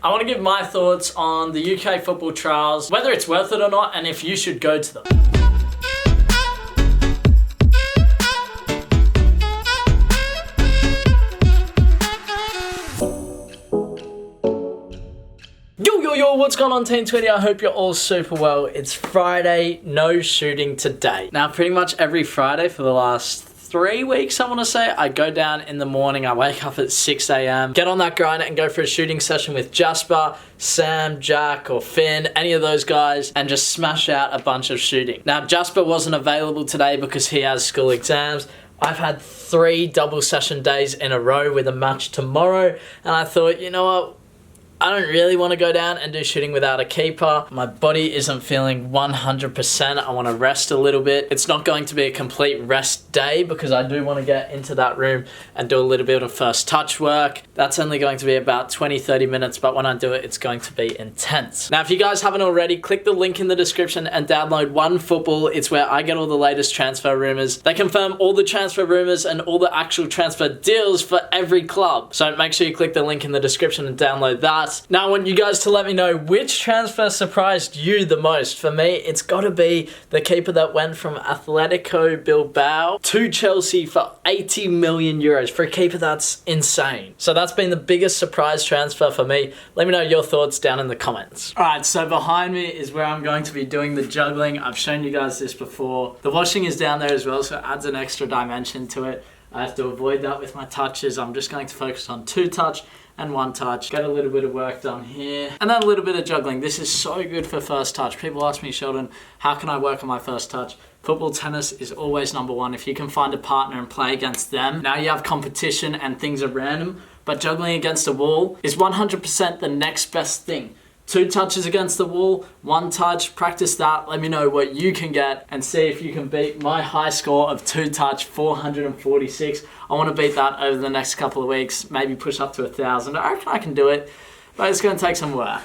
I want to give my thoughts on the UK football trials, whether it's worth it or not, and if you should go to them. Yo, what's going on Team Twitty? I hope you're all super well. It's Friday, no shooting today. Now, pretty much every Friday for the last 3 weeks, I want to say, I go down in the morning, I wake up at 6 a.m, get on that grind and go for a shooting session with Jasper, Sam, Jack, or Finn, any of those guys, and just smash out a bunch of shooting. Now, Jasper wasn't available today because he has school exams. I've had 3 double session days in a row with a match tomorrow, and I thought, you know what? I don't really want to go down and do shooting without a keeper. My body isn't feeling 100%. I want to rest a little bit. It's not going to be a complete rest day because I do want to get into that room and do a little bit of first touch work. That's only going to be about 20-30 minutes, but when I do it, it's going to be intense. Now, if you guys haven't already, click the link in the description and download OneFootball. It's where I get all the latest transfer rumors. They confirm all the transfer rumors and all the actual transfer deals for every club. So make sure you click the link in the description and download that. Now, I want you guys to let me know which transfer surprised you the most. For me, it's got to be the keeper that went from Atletico Bilbao to Chelsea for 80 million euros for a keeper that's insane. So that's been the biggest surprise transfer for me. Let me know your thoughts down in the comments. All right, so behind me is where I'm going to be doing the juggling. I've shown you guys this before. The washing is down there as well, so it adds an extra dimension to it. I have to avoid that with my touches. I'm just going to focus on 2 touch and 1 touch. Get a little bit of work done here. And then a little bit of juggling. This is so good for first touch. People ask me, Sheldon, how can I work on my first touch? Football tennis is always #1. If you can find a partner and play against them, now you have competition and things are random, but juggling against a wall is 100% the next best thing. 2 touches against the wall, 1 touch, practice that. Let me know what you can get and see if you can beat my high score of 2 touch, 446. I want to beat that over the next couple of weeks, maybe push up to 1,000. I reckon I can do it, but it's going to take some work.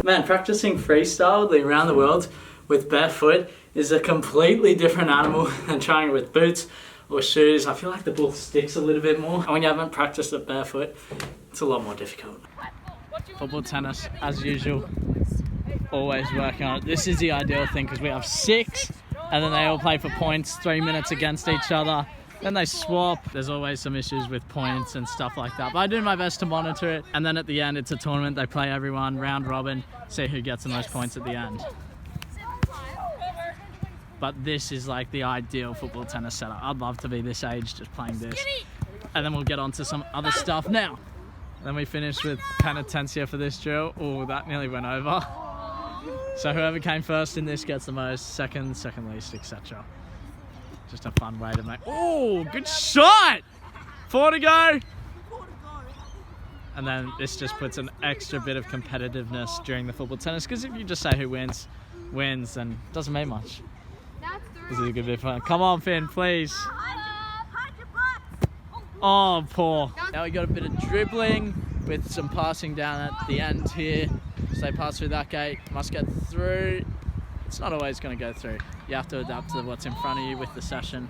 Man, practicing freestyle around the world with barefoot is a completely different animal than trying it with boots or shoes. I feel like the ball sticks a little bit more. And when you haven't practiced it barefoot, it's a lot more difficult. Football tennis, as usual, always working on it. This is the ideal thing because we have 6 and then they all play for points, 3 minutes against each other. Then they swap. There's always some issues with points and stuff like that. But I do my best to monitor it. And then at the end, it's a tournament. They play everyone, round robin, see who gets the most points at the end. But this is like the ideal football tennis setup. I'd love to be this age just playing this. And then we'll get on to some other stuff now. Then we finish with penitencia for this drill. Oh, that nearly went over. So whoever came first in this gets the most, second least, etc. Just a fun way to make... Oh, good shot! 4 to go. And then this just puts an extra bit of competitiveness during the football tennis, because if you just say who wins, then it doesn't mean much. This is a good bit of fun. Come on, Finn, please. Oh, poor. Now we got a bit of dribbling with some passing down at the end here. So they pass through that gate, must get through. It's not always going to go through. You have to adapt to what's in front of you with the session.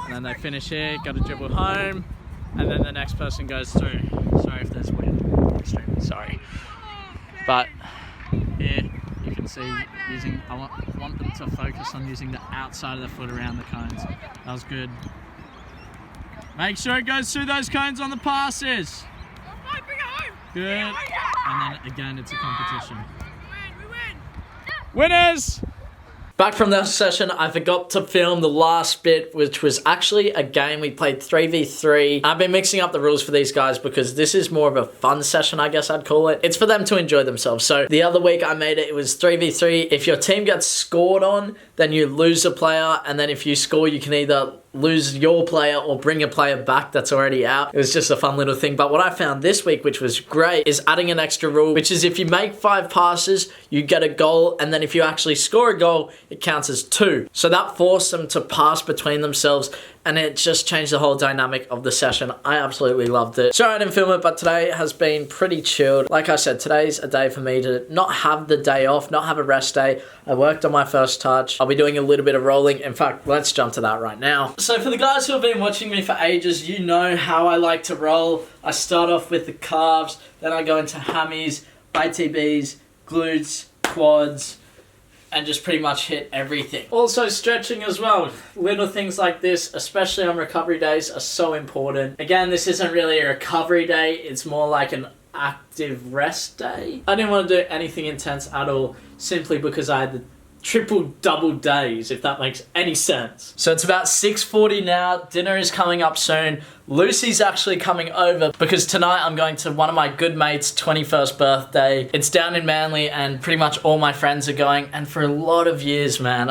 And then they finish here, got to dribble home, and then the next person goes through. Sorry if there's wind, extremely sorry. But here you can see I want them to focus on using the outside of the foot around the cones. That was good. Make sure it goes through those cones on the passes. Good. And then again, it's a competition. Winners! Back from that session, I forgot to film the last bit, which was actually a game. We played 3v3. I've been mixing up the rules for these guys because this is more of a fun session, I guess I'd call it. It's for them to enjoy themselves. So the other week I made it was 3v3. If your team gets scored on, then you lose a player. And then if you score, you can either lose your player or bring a player back that's already out. It was just a fun little thing. But what I found this week, which was great, is adding an extra rule, which is if you make 5 passes, you get a goal. And then if you actually score a goal, it counts as 2. So that forced them to pass between themselves, and it just changed the whole dynamic of the session. I absolutely loved it. Sorry I didn't film it, but today has been pretty chilled. Like I said, today's a day for me to not have the day off, not have a rest day. I worked on my first touch. I'll be doing a little bit of rolling. In fact, let's jump to that right now. So for the guys who have been watching me for ages, you know how I like to roll. I start off with the calves, then I go into hammies, ITBs, glutes, quads, and just pretty much hit everything. Also stretching as well. Little things like this, especially on recovery days, are so important. Again, this isn't really a recovery day. It's more like an active rest day. I didn't want to do anything intense at all, simply because I had the triple-double days, if that makes any sense. So it's about 6:40 now. Dinner is coming up soon. Lucy's actually coming over because tonight I'm going to one of my good mates' 21st birthday. It's down in Manly and pretty much all my friends are going. And for a lot of years, man,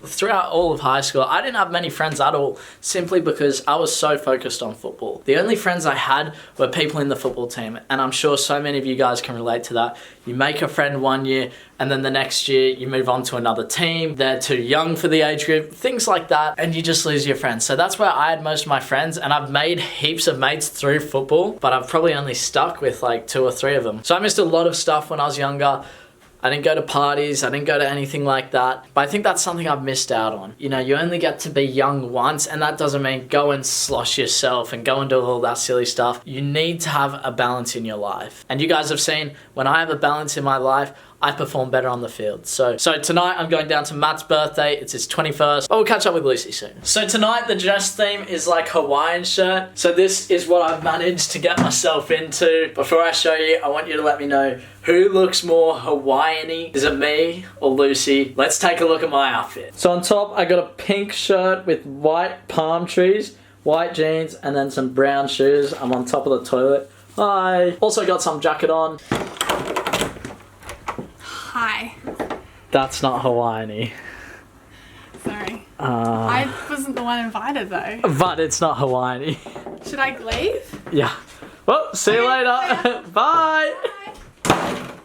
throughout all of high school, I didn't have many friends at all, simply because I was so focused on football. The only friends I had were people in the football team. And I'm sure so many of you guys can relate to that. You make a friend one year and then the next year you move on to another team. They're too young for the age group, things like that. And you just lose your friends. So that's where I had most of my friends, and I've made heaps of mates through football, but I've probably only stuck with like 2 or 3 of them. So I missed a lot of stuff when I was younger. I didn't go to parties, I didn't go to anything like that. But I think that's something I've missed out on. You know, you only get to be young once, and that doesn't mean go and slosh yourself and go and do all that silly stuff. You need to have a balance in your life. And you guys have seen, when I have a balance in my life, I perform better on the field. So tonight I'm going down to Matt's birthday. It's his 21st. I'll catch up with Lucy soon. So tonight the dress theme is like Hawaiian shirt. So this is what I've managed to get myself into. Before I show you, I want you to let me know who looks more Hawaiian-y. Is it me or Lucy? Let's take a look at my outfit. So on top, I got a pink shirt with white palm trees, white jeans, and then some brown shoes. I'm on top of the toilet. Hi. Also got some jacket on. Hi. That's not Hawaiian-y. Sorry. I wasn't the one invited though. But it's not Hawaiian-y. Should I leave? Yeah. Well, see you later. Yeah. Bye.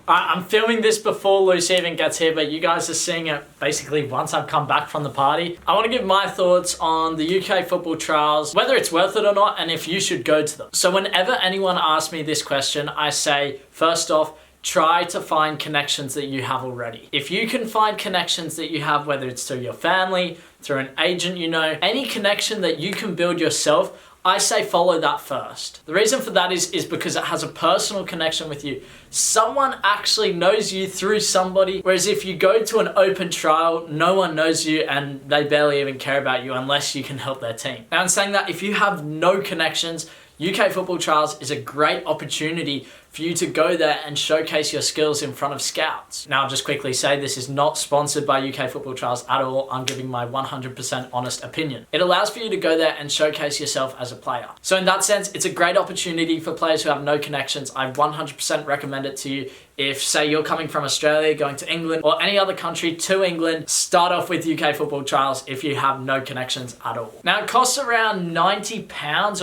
I'm filming this before Lucy even gets here, but you guys are seeing it basically once I've come back from the party. I want to give my thoughts on the UK football trials, whether it's worth it or not, and if you should go to them. So whenever anyone asks me this question, I say, first off, try to find connections that you have already. If you can find connections that you have, whether it's through your family, through an agent you know, any connection that you can build yourself, I say follow that first. The reason for that is because it has a personal connection with you. Someone actually knows you through somebody, whereas if you go to an open trial, no one knows you and they barely even care about you unless you can help their team. Now I'm saying that if you have no connections, UK football trials is a great opportunity for you to go there and showcase your skills in front of scouts. Now I'll just quickly say this is not sponsored by UK football trials at all. I'm giving my 100% honest opinion. It allows for you to go there and showcase yourself as a player. So in that sense, it's a great opportunity for players who have no connections. I 100% recommend it to you. If, say, you're coming from Australia, going to England, or any other country to England, start off with UK football trials if you have no connections at all. Now, it costs around £90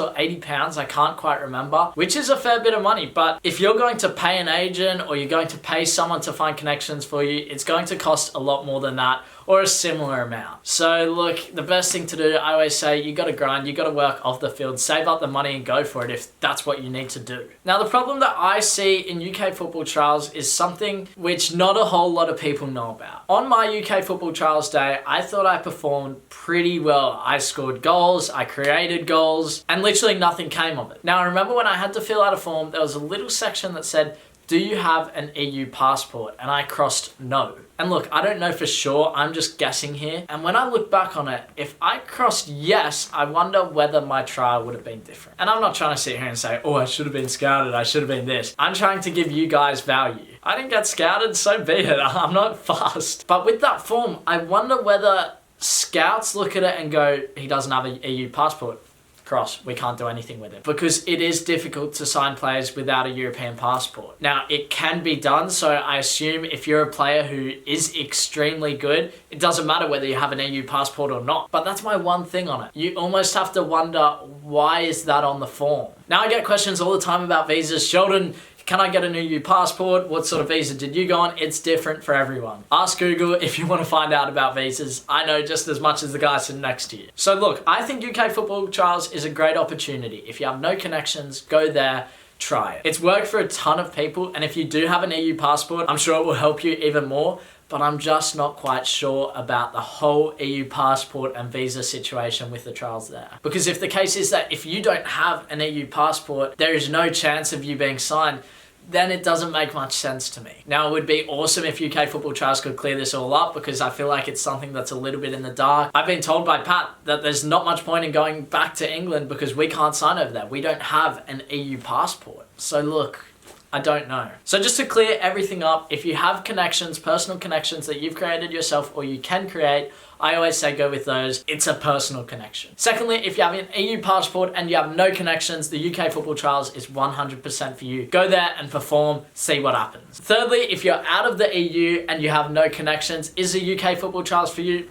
or £80, I can't quite remember, which is a fair bit of money. But if you're going to pay an agent or you're going to pay someone to find connections for you, it's going to cost a lot more than that, or a similar amount. So look, the best thing to do, I always say, you gotta grind, you gotta work off the field, save up the money and go for it if that's what you need to do. Now the problem that I see in UK football trials is something which not a whole lot of people know about. On my UK football trials day, I thought I performed pretty well. I scored goals, I created goals, and literally nothing came of it. Now I remember when I had to fill out a form, there was a little section that said, do you have an EU passport? And I crossed no. And look, I don't know for sure, I'm just guessing here. And when I look back on it, if I crossed yes, I wonder whether my trial would have been different. And I'm not trying to sit here and say, oh, I should have been scouted, I should have been this. I'm trying to give you guys value. I didn't get scouted, so be it, I'm not fast. But with that form, I wonder whether scouts look at it and go, he doesn't have an EU passport. Cross, we can't do anything with it. Because it is difficult to sign players without a European passport. Now, it can be done, so I assume if you're a player who is extremely good, it doesn't matter whether you have an EU passport or not. But that's my one thing on it. You almost have to wonder, why is that on the form? Now, I get questions all the time about visas. Sheldon, can I get an EU passport? What sort of visa did you go on? It's different for everyone. Ask Google if you want to find out about visas. I know just as much as the guy sitting next to you. So look, I think UK football trials is a great opportunity. If you have no connections, go there, try it. It's worked for a ton of people, and if you do have an EU passport, I'm sure it will help you even more. But I'm just not quite sure about the whole EU passport and visa situation with the trials there. Because if the case is that if you don't have an EU passport, there is no chance of you being signed, then it doesn't make much sense to me. Now, it would be awesome if UK football trials could clear this all up, because I feel like it's something that's a little bit in the dark. I've been told by Pat that there's not much point in going back to England because we can't sign over there. We don't have an EU passport. So look, I don't know. So just to clear everything up, if you have connections, personal connections that you've created yourself or you can create, I always say go with those. It's a personal connection. Secondly, if you have an EU passport and you have no connections, the UK football trials is 100% for you. Go there and perform, see what happens. Thirdly, if you're out of the EU and you have no connections, is the UK football trials for you?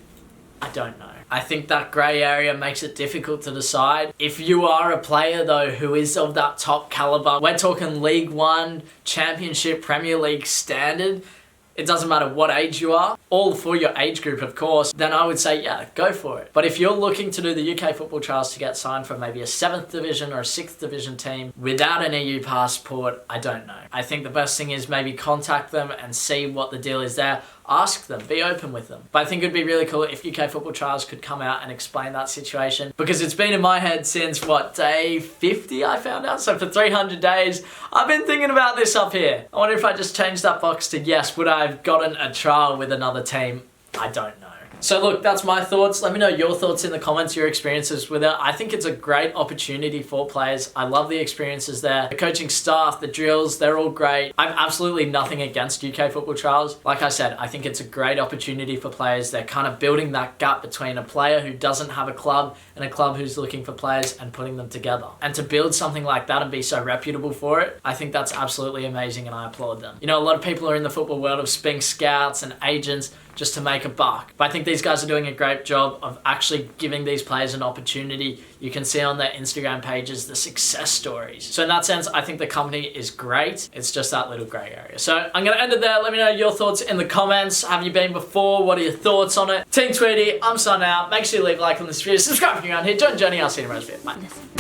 I don't know. I think that grey area makes it difficult to decide. If you are a player though who is of that top caliber, we're talking League One, Championship, Premier League standard, it doesn't matter what age you are, all for your age group of course, then I would say yeah, go for it. But if you're looking to do the UK football trials to get signed for maybe a 7th division or a 6th division team without an EU passport, I don't know. I think the best thing is maybe contact them and see what the deal is there. Ask them, be open with them. But I think it'd be really cool if UK football trials could come out and explain that situation, because it's been in my head since what, day 50 I found out? So for 300 days, I've been thinking about this up here. I wonder if I just change that box to yes, would I have gotten a trial with another team? I don't know. So look, that's my thoughts. Let me know your thoughts in the comments, your experiences with it. I think it's a great opportunity for players. I love the experiences there. The coaching staff, the drills, they're all great. I have absolutely nothing against UK football trials. Like I said, I think it's a great opportunity for players. They're kind of building that gap between a player who doesn't have a club and a club who's looking for players and putting them together. And to build something like that and be so reputable for it, I think that's absolutely amazing and I applaud them. You know, a lot of people are in the football world of being scouts and agents just to make a buck. But I think these guys are doing a great job of actually giving these players an opportunity. You can see on their Instagram pages the success stories. So in that sense, I think the company is great. It's just that little grey area. So I'm going to end it there. Let me know your thoughts in the comments. Have you been before? What are your thoughts on it? Team Tweety, I'm signing out. Make sure you leave a like on this video. Subscribe if you're around here. Join the journey. I'll see you in the rest of it. Bye.